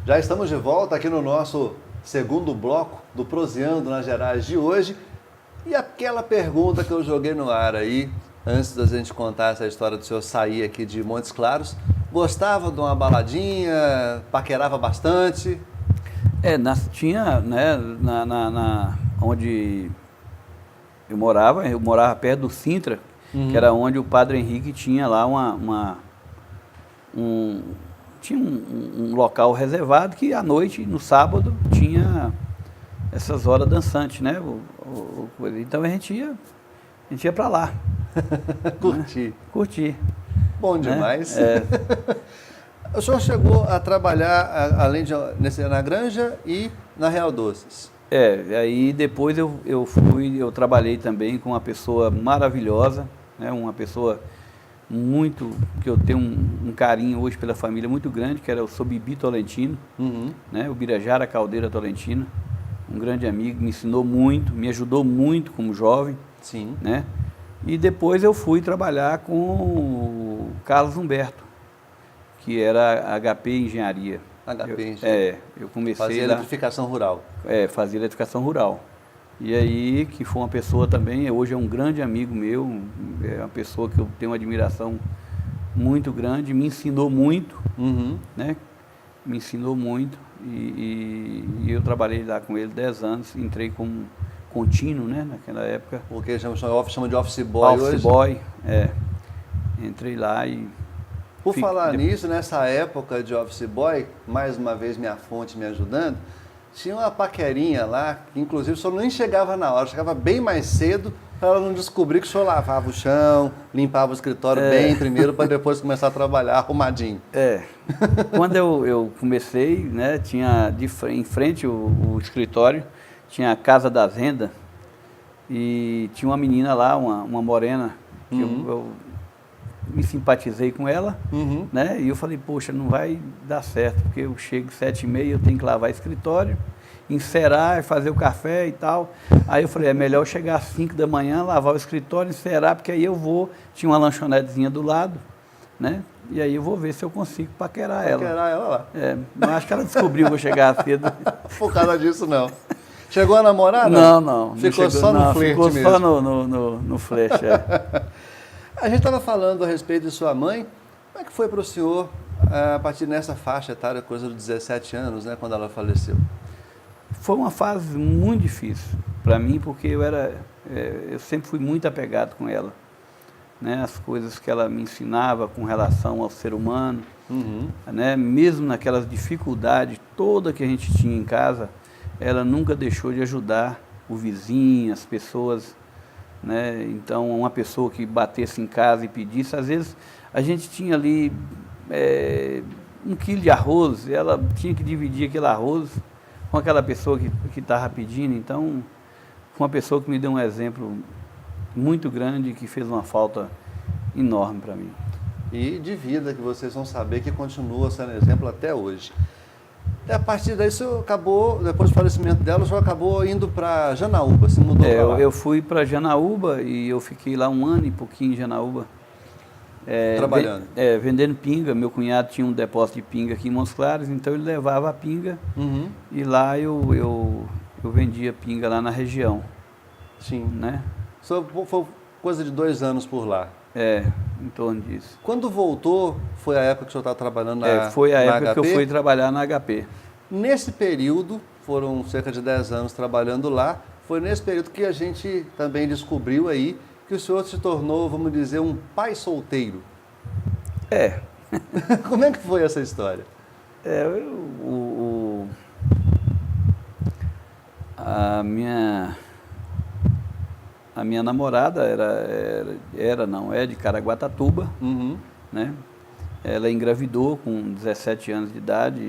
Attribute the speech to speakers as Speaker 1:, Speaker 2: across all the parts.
Speaker 1: Já estamos de volta aqui no nosso segundo bloco do Proseando nas Gerais de hoje. E aquela pergunta que eu joguei no ar aí, antes da gente contar essa história do senhor sair aqui de Montes Claros, gostava de uma baladinha, paquerava bastante?
Speaker 2: Tinha, né, onde eu morava perto do Sintra, que era onde o Padre Henrique tinha lá tinha um local reservado que à noite, no sábado, tinha essas horas dançantes, né? Então a gente ia para lá.
Speaker 1: Curtir.
Speaker 2: Né? Curtir.
Speaker 1: Bom demais. Né? O senhor chegou a trabalhar, além de na Granja e na Real Doces?
Speaker 2: Aí depois eu trabalhei também com uma pessoa maravilhosa, né? Uma pessoa que eu tenho um carinho hoje pela família muito grande, que era o seu Bibi Tolentino, né? O Birajara Caldeira Tolentino, um grande amigo, me ensinou muito, me ajudou muito como jovem.
Speaker 1: Sim.
Speaker 2: Né? E depois eu fui trabalhar com o Carlos Humberto, que era HP Engenharia.
Speaker 1: HP Engenharia.
Speaker 2: Eu comecei
Speaker 1: Fazia eletrificação rural.
Speaker 2: Fazia eletrificação rural. E aí, que foi uma pessoa também, hoje é um grande amigo meu, é uma pessoa que eu tenho uma admiração muito grande, me ensinou muito, né? Me ensinou muito e eu trabalhei lá com ele 10 anos, entrei como contínuo, né, naquela época.
Speaker 1: O que chama de office boy hoje?
Speaker 2: Office boy, Entrei lá e...
Speaker 1: Por falar nisso, nessa época de office boy, mais uma vez minha fonte me ajudando, tinha uma paquerinha lá, que inclusive o senhor nem chegava na hora, chegava bem mais cedo, para ela não descobrir que o senhor lavava o chão, limpava o escritório bem primeiro, para depois começar a trabalhar arrumadinho.
Speaker 2: Quando eu comecei, né, tinha em frente o escritório, tinha a Casa das Rendas, e tinha uma menina lá, uma morena, que eu me simpatizei com ela, né? E eu falei, poxa, não vai dar certo, porque eu chego 7h30, eu tenho que lavar escritório, encerar, fazer o café e tal. Aí eu falei, é melhor eu chegar às 5 da manhã, lavar o escritório, encerar, porque aí eu tinha uma lanchonetezinha do lado, né? E aí eu vou ver se eu consigo paquerar ela.
Speaker 1: Paquerar ela lá.
Speaker 2: Mas acho que ela descobriu que eu chegar cedo.
Speaker 1: Por causa disso, não. Chegou a namorar?
Speaker 2: Não.
Speaker 1: Ficou só no flerte mesmo?
Speaker 2: Ficou só no flerte,
Speaker 1: A gente estava falando a respeito de sua mãe. Como é que foi para o senhor, a partir dessa faixa etária, coisa dos 17 anos, né, quando ela faleceu?
Speaker 2: Foi uma fase muito difícil para mim, porque eu sempre fui muito apegado com ela. Né, as coisas que ela me ensinava com relação ao ser humano, né, mesmo naquelas dificuldades toda que a gente tinha em casa, ela nunca deixou de ajudar o vizinho, as pessoas, né? Então, uma pessoa que batesse em casa e pedisse, às vezes a gente tinha ali 1 quilo de arroz, ela tinha que dividir aquele arroz com aquela pessoa que estava pedindo. Então, foi uma pessoa que me deu um exemplo muito grande, que fez uma falta enorme para mim.
Speaker 1: E de vida, que vocês vão saber que continua sendo exemplo até hoje. E a partir daí, o senhor acabou, depois do falecimento dela, o senhor acabou indo para Janaúba, se mudou para lá?
Speaker 2: Eu fui para Janaúba e eu fiquei lá 1 ano e pouquinho em Janaúba.
Speaker 1: Trabalhando?
Speaker 2: Vendendo pinga. Meu cunhado tinha um depósito de pinga aqui em Montes Claros, então ele levava a pinga e lá eu vendia pinga lá na região.
Speaker 1: Sim.
Speaker 2: Né?
Speaker 1: Foi coisa de 2 anos por lá?
Speaker 2: Em torno disso.
Speaker 1: Quando voltou, foi a época que o senhor estava trabalhando na HP?
Speaker 2: Foi a época que eu fui trabalhar na HP.
Speaker 1: Nesse período, foram cerca de 10 anos trabalhando lá, foi nesse período que a gente também descobriu aí que o senhor se tornou, vamos dizer, um pai solteiro. Como é que foi essa história?
Speaker 2: A minha namorada é de Caraguatatuba, né? Ela engravidou com 17 anos de idade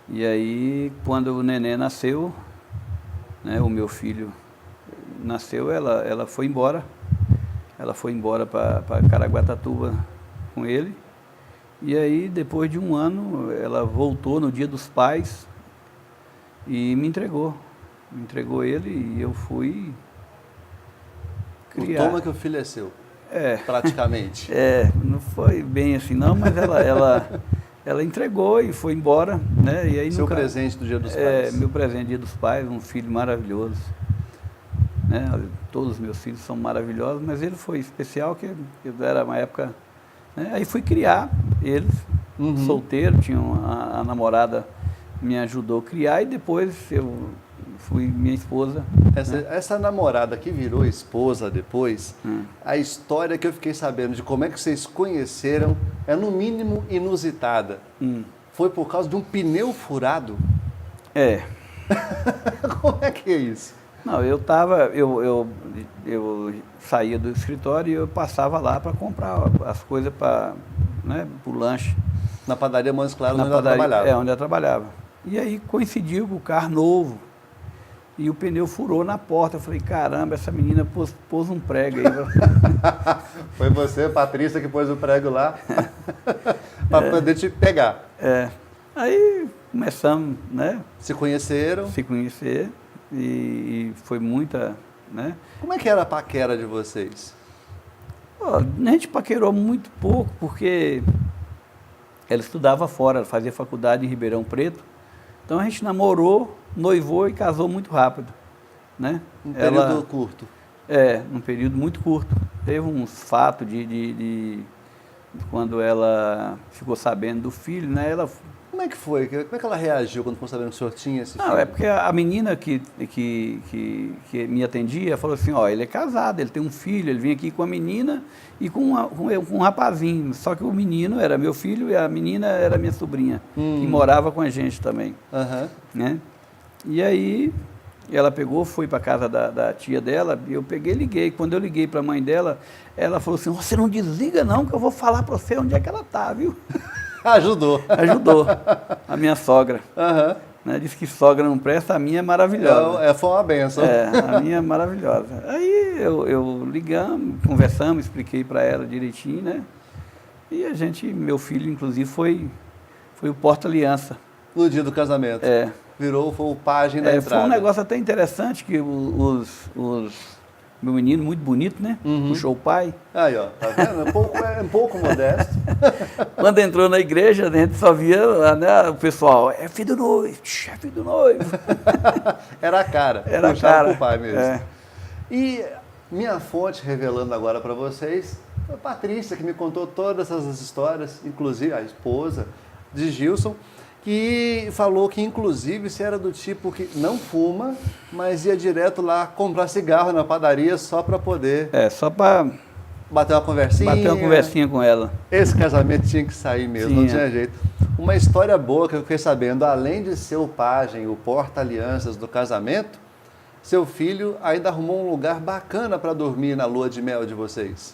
Speaker 2: e aí, quando o neném nasceu, né, o meu filho nasceu, ela foi embora. Ela foi embora para Caraguatatuba com ele. E aí, depois de 1 ano, ela voltou no Dia dos Pais e me entregou. Me entregou ele e eu fui criar.
Speaker 1: Toma que o filho é seu. Praticamente.
Speaker 2: Não foi bem assim não, mas ela ela entregou e foi embora, né? E aí
Speaker 1: Seu presente do Dia dos Pais.
Speaker 2: Meu presente do Dia dos Pais, um filho maravilhoso. Né? Todos os meus filhos são maravilhosos, mas ele foi especial, que era uma época... Né? Aí fui criar eles, solteiro, tinha a namorada me ajudou a criar, e depois minha esposa...
Speaker 1: Essa namorada que virou esposa depois, a história que eu fiquei sabendo de como é que vocês conheceram é no mínimo inusitada. Foi por causa de um pneu furado?
Speaker 2: É.
Speaker 1: Como é que é isso?
Speaker 2: Não, eu saía do escritório e eu passava lá para comprar as coisas para, né, o lanche.
Speaker 1: Na padaria Montes Claros, onde ela trabalhava?
Speaker 2: Onde ela trabalhava. E aí coincidiu com o carro novo e o pneu furou na porta. Eu falei, caramba, essa menina pôs um prego aí.
Speaker 1: Foi você, Patrícia, que pôs o prego lá para poder te pegar.
Speaker 2: Aí começamos, né?
Speaker 1: Se conheceram?
Speaker 2: Se conhecer. E foi muita, né?
Speaker 1: Como é que era a paquera de vocês?
Speaker 2: A gente paquerou muito pouco, porque ela estudava fora, ela fazia faculdade em Ribeirão Preto. Então a gente namorou, noivou e casou muito rápido, né?
Speaker 1: Um período curto?
Speaker 2: Num período muito curto. Teve uns fatos de quando ela ficou sabendo do filho, né?
Speaker 1: Como é que foi? Como é que ela reagiu quando ficou sabendo que o senhor tinha esse filho?
Speaker 2: Não, é porque a menina que me atendia falou assim, ó, ele é casado, ele tem um filho, ele vinha aqui com a menina e com um rapazinho. Só que o menino era meu filho e a menina era minha sobrinha, que morava com a gente também. Né? E aí ela pegou, foi para casa da tia dela, e eu peguei e liguei. Quando eu liguei para a mãe dela, ela falou assim, você não desliga não, que eu vou falar para você onde é que ela tá, viu?
Speaker 1: Ajudou.
Speaker 2: Ajudou. A minha sogra. Né? Diz que sogra não presta, a minha é maravilhosa.
Speaker 1: Foi uma benção.
Speaker 2: A minha é maravilhosa. Aí eu ligamos, conversamos, expliquei para ela direitinho, né? E meu filho, inclusive, foi o porta-aliança.
Speaker 1: No dia do casamento. Foi o pajem da entrada.
Speaker 2: Foi um negócio até interessante, que meu menino, muito bonito, né? Puxou o pai.
Speaker 1: Aí, ó, tá vendo? Um pouco modesto.
Speaker 2: Quando entrou na igreja, a gente só via, né, o pessoal, é filho do noivo, é filho do noivo.
Speaker 1: Era a cara.
Speaker 2: Era a cara.
Speaker 1: Pro pai mesmo. E minha fonte revelando agora para vocês, foi a Patrícia, que me contou todas essas histórias, inclusive a esposa de Gilson, que falou que, inclusive, você era do tipo que não fuma, mas ia direto lá comprar cigarro na padaria só para poder...
Speaker 2: só para...
Speaker 1: Bater uma conversinha.
Speaker 2: Bater uma conversinha com ela.
Speaker 1: Esse casamento tinha que sair mesmo, não tinha jeito. Uma história boa que eu fiquei sabendo, além de ser o pajem, o porta-alianças do casamento, seu filho ainda arrumou um lugar bacana para dormir na lua de mel de vocês.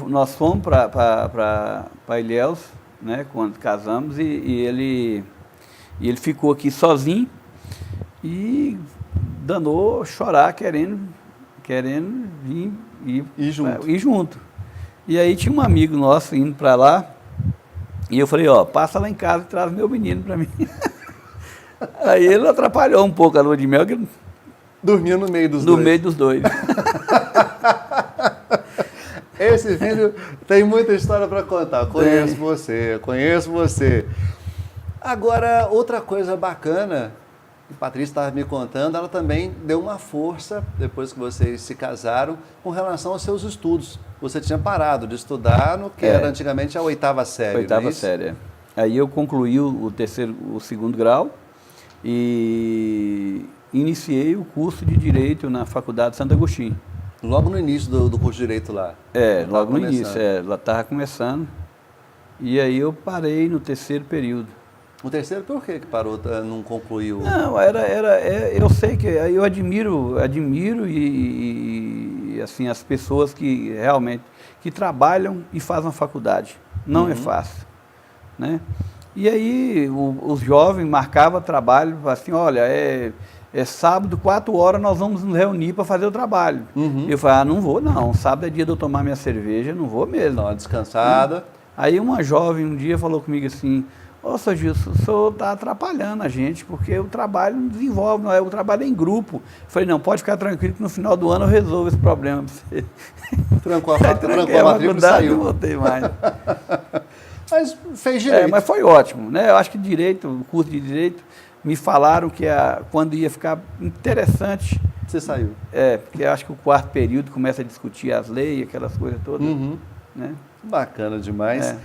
Speaker 2: Nós fomos para Ilhéus, né, quando casamos, e ele ficou aqui sozinho e danou chorar, querendo vir ir junto. E aí tinha um amigo nosso indo para lá, e eu falei, ó, passa lá em casa e traz meu menino para mim. Aí ele atrapalhou um pouco a lua de mel, que
Speaker 1: dormia no meio dos dois.
Speaker 2: No meio dos dois.
Speaker 1: Esse filho tem muita história para contar. Conheço você. Agora, outra coisa bacana, a Patrícia estava me contando, ela também deu uma força, depois que vocês se casaram, com relação aos seus estudos. Você tinha parado de estudar no que era antigamente a 8ª série.
Speaker 2: 8ª série. Aí eu concluí o segundo grau e iniciei o curso de Direito na Faculdade de Santo Agostinho.
Speaker 1: Logo no início do curso de Direito lá?
Speaker 2: Logo no início, ela estava começando. E aí eu parei no 3º período.
Speaker 1: O 3º por que parou, não concluiu?
Speaker 2: Não, eu sei que eu admiro e assim, as pessoas que realmente que trabalham e fazem a faculdade. Não é fácil, né? E aí os jovens marcavam trabalho, assim, olha, sábado, 4 horas, nós vamos nos reunir para fazer o trabalho. Eu falei, não vou não, sábado é dia de eu tomar minha cerveja, não vou mesmo.
Speaker 1: Não, descansada.
Speaker 2: Aí uma jovem um dia falou comigo assim, seu Gilson, o senhor está atrapalhando a gente, porque o trabalho não desenvolve, o trabalho é em grupo. Eu falei, não, pode ficar tranquilo que no final do ano eu resolvo esse problema para você.
Speaker 1: Trancou a matrícula e saiu.
Speaker 2: Não voltei mais.
Speaker 1: Mas fez direito.
Speaker 2: Mas foi ótimo, né? Eu acho que direito, o curso de direito, me falaram que quando ia ficar interessante...
Speaker 1: Você saiu.
Speaker 2: Porque eu acho que o quarto período começa a discutir as leis, aquelas coisas todas.
Speaker 1: Uhum.
Speaker 2: Né?
Speaker 1: Bacana demais.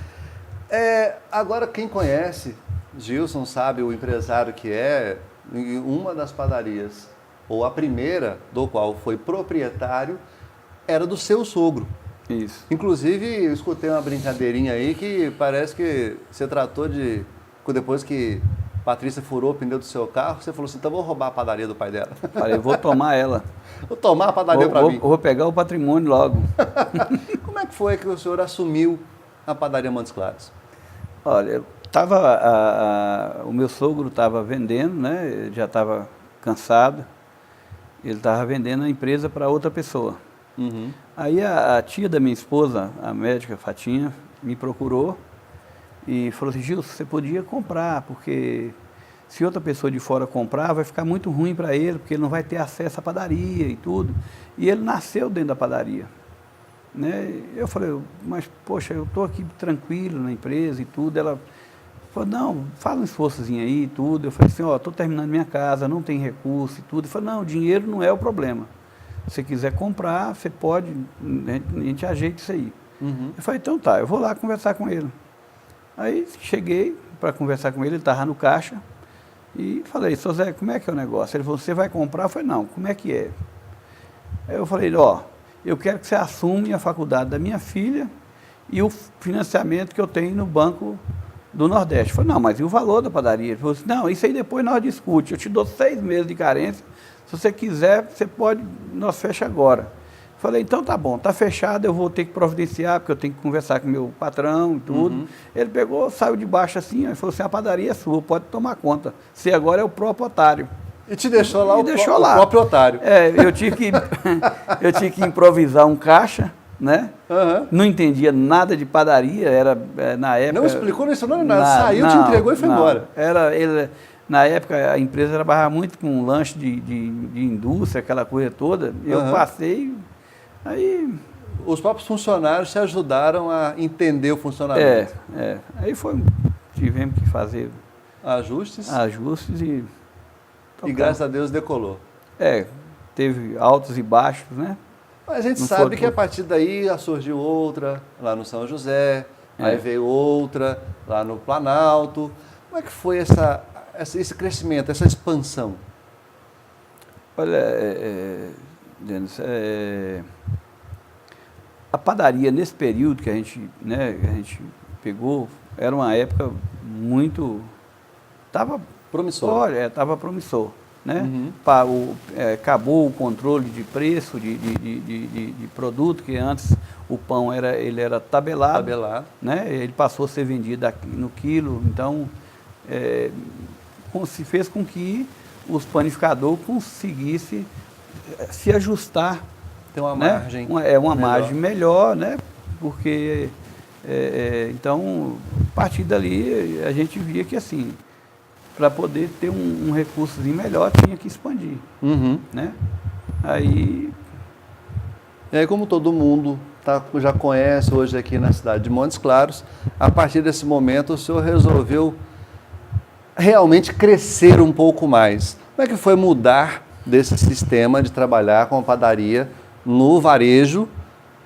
Speaker 1: Agora, quem conhece, Gilson sabe o empresário que é, em uma das padarias, ou a primeira, do qual foi proprietário, era do seu sogro.
Speaker 2: Isso.
Speaker 1: Inclusive, eu escutei uma brincadeirinha aí que parece que você tratou de... Depois que Patrícia furou o pneu do seu carro, você falou assim, então vou roubar a padaria do pai dela.
Speaker 2: Falei, vou tomar ela.
Speaker 1: Vou tomar a padaria para mim.
Speaker 2: Vou pegar o patrimônio logo.
Speaker 1: Como é que foi que o senhor assumiu a padaria Montes Claros?
Speaker 2: Olha, o meu sogro estava vendendo, né? Ele já estava cansado. Ele estava vendendo a empresa para outra pessoa.
Speaker 1: Uhum.
Speaker 2: Aí a tia da minha esposa, a médica Fatinha, me procurou e falou assim, Gilson, você podia comprar, porque se outra pessoa de fora comprar, vai ficar muito ruim para ele, porque ele não vai ter acesso à padaria e tudo. E ele nasceu dentro da padaria. Né? Eu falei, mas poxa, eu estou aqui tranquilo na empresa e tudo. Ela falou, não, fala um esforçozinho aí e tudo. Eu falei assim, ó, estou terminando minha casa, não tem recurso e tudo. Eu falei, não, o dinheiro não é o problema. Se você quiser comprar, você pode, a gente ajeita isso aí.
Speaker 1: Uhum.
Speaker 2: Eu falei, então tá, eu vou lá conversar com ele. Aí cheguei para conversar com ele estava no caixa, e falei, seu Zé, como é que é o negócio? Ele falou, você vai comprar? Eu falei, não, como é que é? Aí eu falei, ó, eu quero que você assuma a faculdade da minha filha e o financiamento que eu tenho no Banco do Nordeste. Eu falei, não, mas e o valor da padaria? Ele falou assim, não, isso aí depois nós discutimos, eu te dou 6 meses de carência, se você quiser, você pode, nós fecha agora. Falei, então tá bom, tá fechado, eu vou ter que providenciar, porque eu tenho que conversar com o meu patrão e tudo.
Speaker 1: Uhum.
Speaker 2: Ele pegou, saiu de baixo assim, e falou assim, a padaria é sua, pode tomar conta. Você agora é o próprio otário.
Speaker 1: E te deixou lá,
Speaker 2: o
Speaker 1: próprio otário.
Speaker 2: Eu tive que improvisar um caixa, né?
Speaker 1: Uhum.
Speaker 2: Não entendia nada de padaria, era na época...
Speaker 1: Não explicou, não ensinou nada, saiu, te entregou e foi embora.
Speaker 2: Na época, a empresa trabalhava muito com lanche de indústria, aquela coisa toda. Eu passei... Aí,
Speaker 1: os próprios funcionários te ajudaram a entender o funcionamento.
Speaker 2: Aí tivemos que fazer
Speaker 1: ajustes
Speaker 2: e
Speaker 1: tocar. E graças a Deus decolou.
Speaker 2: Teve altos e baixos, né?
Speaker 1: Mas a gente sabe que a partir daí surgiu outra lá no São José, aí veio outra lá no Planalto. Como é que foi esse crescimento, essa expansão?
Speaker 2: Olha, Denis, a padaria nesse período que a gente pegou, era uma época muito... Estava
Speaker 1: promissor.
Speaker 2: Olha, estava promissor. Né?
Speaker 1: Uhum.
Speaker 2: Acabou o controle de preço de produto, que antes o pão ele era tabelado. Né? Ele passou a ser vendido no quilo, então se fez com que os panificadores conseguissem se ajustar.
Speaker 1: Tem uma margem.
Speaker 2: Uma margem melhor, né? Porque, então, a partir dali, a gente via que, assim, para poder ter um recursozinho melhor, tinha que expandir.
Speaker 1: Uhum.
Speaker 2: Né? Aí,
Speaker 1: como todo mundo já conhece hoje aqui na cidade de Montes Claros, a partir desse momento o senhor resolveu realmente crescer um pouco mais. Como é que foi mudar desse sistema de trabalhar com a padaria no varejo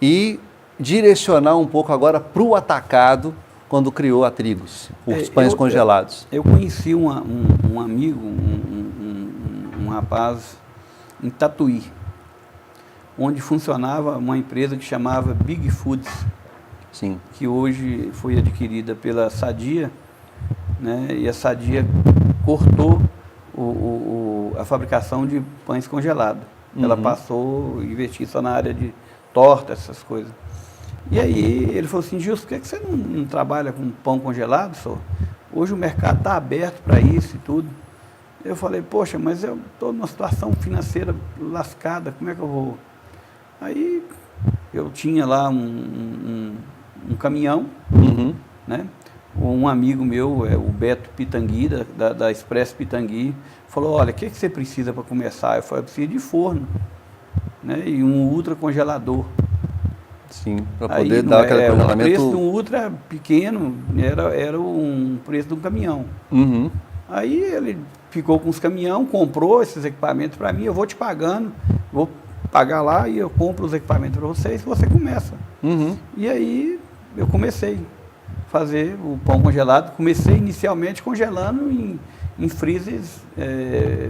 Speaker 1: e direcionar um pouco agora para o atacado quando criou a Trigos, os pães congelados?
Speaker 2: Eu conheci um amigo, um rapaz em Tatuí, onde funcionava uma empresa que chamava Big Foods,
Speaker 1: sim,
Speaker 2: que hoje foi adquirida pela Sadia, né? E a Sadia cortou a fabricação de pães congelados.
Speaker 1: Uhum.
Speaker 2: Ela passou a investir só na área de torta, essas coisas. E aí ele falou assim, Gilson, por que você não trabalha com pão congelado, senhor? Hoje o mercado está aberto para isso e tudo. Eu falei, poxa, mas eu estou numa situação financeira lascada, como é que eu vou? Aí eu tinha lá um caminhão,
Speaker 1: uhum,
Speaker 2: né? Um amigo meu, o Beto Pitangui, da Expresso Pitangui, falou, olha, o que você precisa para começar? Eu falei, eu preciso de forno, né? E um ultra congelador.
Speaker 1: Sim, para poder dar aquele congelamento.
Speaker 2: O preço de um Ultra pequeno era um preço de um caminhão.
Speaker 1: Uhum.
Speaker 2: Aí ele ficou com os caminhões, comprou esses equipamentos para mim, eu vou te pagando, vou pagar lá e eu compro os equipamentos para vocês e você começa.
Speaker 1: Uhum.
Speaker 2: E aí eu comecei a fazer o pão congelado, comecei inicialmente congelando em freezers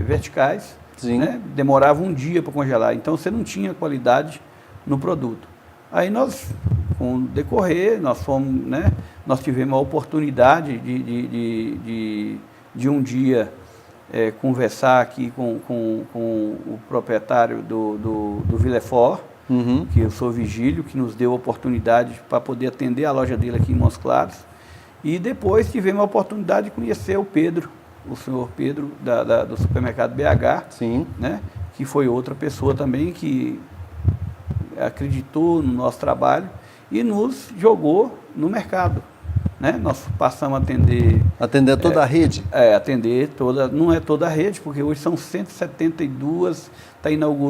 Speaker 2: verticais,
Speaker 1: Sim.
Speaker 2: né? Demorava um dia para congelar, então você não tinha qualidade no produto. Aí nós, com o decorrer, nós tivemos a oportunidade de um dia conversar aqui com o proprietário do Villefort,
Speaker 1: Uhum.
Speaker 2: que eu sou Vigílio, que nos deu a oportunidade para poder atender a loja dele aqui em Montes Claros. E depois tivemos a oportunidade de conhecer o Pedro, o senhor Pedro do supermercado BH,
Speaker 1: Sim.
Speaker 2: né, que foi outra pessoa também que acreditou no nosso trabalho e nos jogou no mercado. Né? Nós passamos a atender...
Speaker 1: Atender toda a rede?
Speaker 2: Atender toda, não é toda a rede, porque hoje são 172,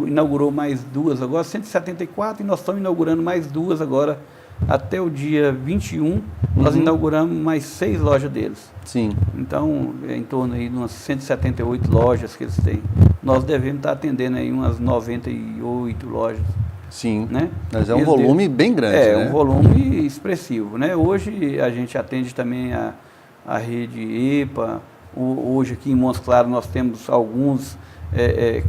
Speaker 2: inaugurou mais duas agora, 174, e nós estamos inaugurando mais duas agora, até o dia 21, nós inauguramos mais 6 lojas deles.
Speaker 1: Sim.
Speaker 2: Então, é em torno aí de umas 178 lojas que eles têm. Nós devemos estar atendendo aí umas 98 lojas.
Speaker 1: Sim,
Speaker 2: né?
Speaker 1: Mas é um volume bem grande, né?
Speaker 2: Um volume expressivo, né? Hoje a gente atende também a rede EPA, hoje aqui em Montes Claros nós temos alguns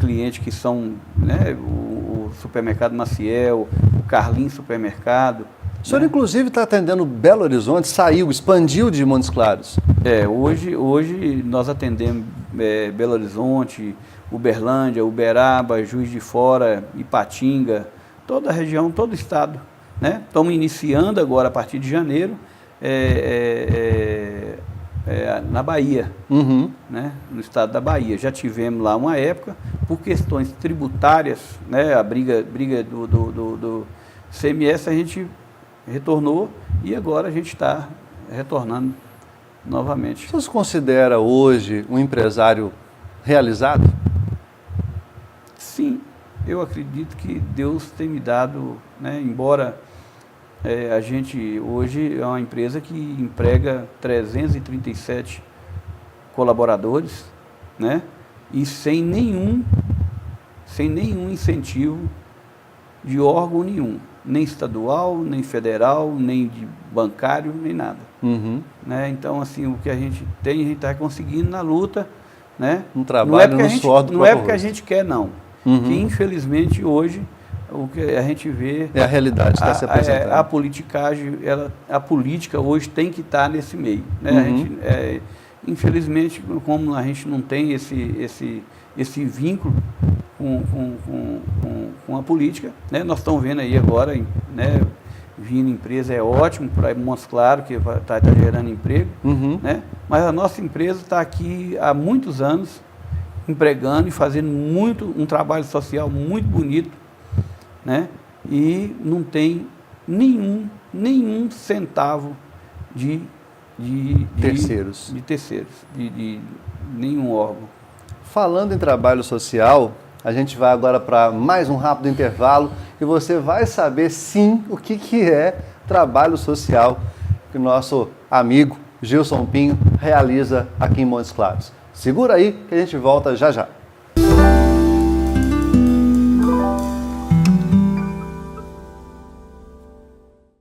Speaker 2: clientes que são, né, o Supermercado Maciel, o Carlinhos Supermercado.
Speaker 1: O senhor, inclusive, está atendendo Belo Horizonte, expandiu de Montes Claros.
Speaker 2: Hoje nós atendemos Belo Horizonte, Uberlândia, Uberaba, Juiz de Fora, Ipatinga, toda a região, todo o estado. Né? Estamos iniciando agora, a partir de janeiro, na Bahia, né? No estado da Bahia. Já tivemos lá uma época, por questões tributárias, né? A briga do CMS, a gente retornou e agora a gente está retornando novamente.
Speaker 1: Você se considera hoje um empresário realizado?
Speaker 2: Sim, eu acredito que Deus tem me dado, né, embora a gente hoje é uma empresa que emprega 337 colaboradores, né, e sem nenhum incentivo de órgão nenhum, nem estadual, nem federal, nem de bancário, nem nada. Né? Então, assim, o que a gente tem, a gente está conseguindo na luta. Né?
Speaker 1: Um trabalho no suor do próprio rosto.
Speaker 2: Não é porque a gente quer, não. Que, infelizmente, hoje, o que a gente vê...
Speaker 1: É a realidade, está se apresentando.
Speaker 2: A politicagem, a política hoje tem que estar nesse meio. Né? A gente, infelizmente, como a gente não tem esse vínculo com a política, né? Nós estamos vendo aí agora, né, vindo empresa é ótimo para Montes Claros, que está gerando emprego, né? Mas a nossa empresa está aqui há muitos anos, empregando e fazendo um trabalho social muito bonito, né? E não tem nenhum centavo de
Speaker 1: terceiros,
Speaker 2: de nenhum órgão.
Speaker 1: Falando em trabalho social, a gente vai agora para mais um rápido intervalo e você vai saber sim o que é trabalho social que o nosso amigo Gilson Pinho realiza aqui em Montes Claros. Segura aí que a gente volta já já.